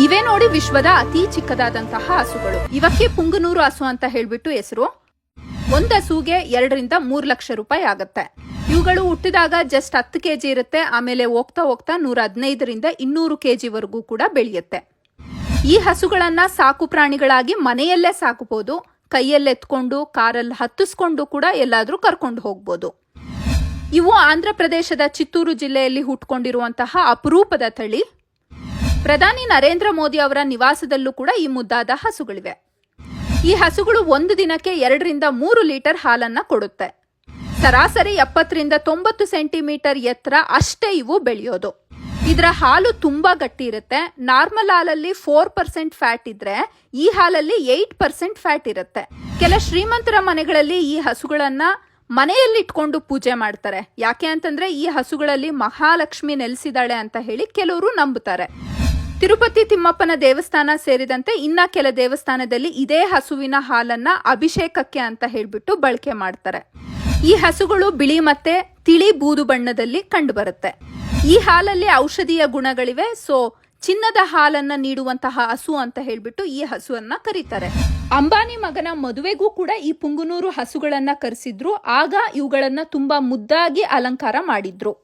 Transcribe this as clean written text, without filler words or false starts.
ಇವೇ ನೋಡಿ ವಿಶ್ವದ ಅತಿ ಚಿಕ್ಕದಾದಂತಹ ಹಸುಗಳು. ಇವಕ್ಕೆ ಪುಂಗನೂರು ಹಸು ಅಂತ ಹೇಳ್ಬಿಟ್ಟು ಹೆಸರು. ಒಂದ್ ಹಸುಗೆ 2 ರಿಂದ 3 ಲಕ್ಷ ರೂಪಾಯಿ ಆಗತ್ತೆ. ಇವುಗಳು ಹುಟ್ಟಿದಾಗ ಜಸ್ಟ್ 10 kg ಇರುತ್ತೆ. ಆಮೇಲೆ ಹೋಗ್ತಾ ಹೋಗ್ತಾ 115 ರಿಂದ 200 kg ವರೆಗೂ ಕೂಡ ಬೆಳೆಯುತ್ತೆ. ಈ ಹಸುಗಳನ್ನ ಸಾಕು ಪ್ರಾಣಿಗಳಾಗಿ ಮನೆಯಲ್ಲೇ ಸಾಕಬಹುದು. ಕೈಯಲ್ಲಿ ಎತ್ಕೊಂಡು ಕಾರಲ್ಲಿ ಹತ್ತಿಸ್ಕೊಂಡು ಕೂಡ ಎಲ್ಲಾದ್ರೂ ಕರ್ಕೊಂಡು ಹೋಗ್ಬೋದು. ಇವು ಆಂಧ್ರ ಪ್ರದೇಶದ ಚಿತ್ತೂರು ಜಿಲ್ಲೆಯಲ್ಲಿ ಹುಟ್ಕೊಂಡಿರುವಂತಹ ಅಪರೂಪದ ತಳಿ. ಪ್ರಧಾನಿ ನರೇಂದ್ರ ಮೋದಿ ಅವರ ನಿವಾಸದಲ್ಲೂ ಕೂಡ ಈ ಮುದ್ದಾದ ಹಸುಗಳಿವೆ. ಈ ಹಸುಗಳು ಒಂದು ದಿನಕ್ಕೆ 2 ರಿಂದ 3 ಲೀಟರ್ ಹಾಲನ್ನ ಕೊಡುತ್ತೆ. ಸರಾಸರಿ 70 ರಿಂದ 90 ಸೆಂಟಿಮೀಟರ್ ಎತ್ತರ ಅಷ್ಟೇ ಇವು ಬೆಳೆಯೋದು. ಇದರ ಹಾಲು ತುಂಬಾ ಗಟ್ಟಿ ಇರುತ್ತೆ. ನಾರ್ಮಲ್ ಹಾಲಲ್ಲಿ 4% ಫ್ಯಾಟ್ ಇದ್ರೆ ಈ ಹಾಲಲ್ಲಿ 8% ಫ್ಯಾಟ್ ಇರುತ್ತೆ. ಕೆಲ ಶ್ರೀಮಂತರ ಮನೆಗಳಲ್ಲಿ ಈ ಹಸುಗಳನ್ನ ಮನೆಯಲ್ಲಿ ಇಟ್ಕೊಂಡು ಪೂಜೆ ಮಾಡ್ತಾರೆ. ಯಾಕೆ ಅಂತಂದ್ರೆ ಈ ಹಸುಗಳಲ್ಲಿ ಮಹಾಲಕ್ಷ್ಮಿ ನೆಲೆಸಿದಾಳೆ ಅಂತ ಹೇಳಿ ಕೆಲವರು ನಂಬುತ್ತಾರೆ. ತಿರುಪತಿ ತಿಮ್ಮಪ್ಪನ ದೇವಸ್ಥಾನ ಸೇರಿದಂತೆ ಇನ್ನ ಕೆಲ ದೇವಸ್ಥಾನದಲ್ಲಿ ಇದೇ ಹಸುವಿನ ಹಾಲನ್ನ ಅಭಿಷೇಕಕ್ಕೆ ಅಂತ ಹೇಳ್ಬಿಟ್ಟು ಬಳಕೆ ಮಾಡ್ತಾರೆ. ಈ ಹಸುಗಳು ಬಿಳಿ ಮತ್ತೆ ತಿಳಿ ಬೂದು ಬಣ್ಣದಲ್ಲಿ ಕಂಡು ಬರುತ್ತೆ. ಈ ಹಾಲಲ್ಲಿ ಔಷಧೀಯ ಗುಣಗಳಿವೆ. ಸೊ ಚಿನ್ನದ ಹಾಲನ್ನ ನೀಡುವಂತಹ ಹಸು ಅಂತ ಹೇಳ್ಬಿಟ್ಟು ಈ ಹಸುವನ್ನ ಕರೀತಾರೆ. ಅಂಬಾನಿ ಮಗನ ಮದುವೆಗೂ ಕೂಡ ಈ ಪುಂಗನೂರು ಹಸುಗಳನ್ನ ಕರೆಸಿದ್ರು. ಆಗ ಇವುಗಳನ್ನ ತುಂಬಾ ಮುದ್ದಾಗಿ ಅಲಂಕಾರ ಮಾಡಿದ್ರು.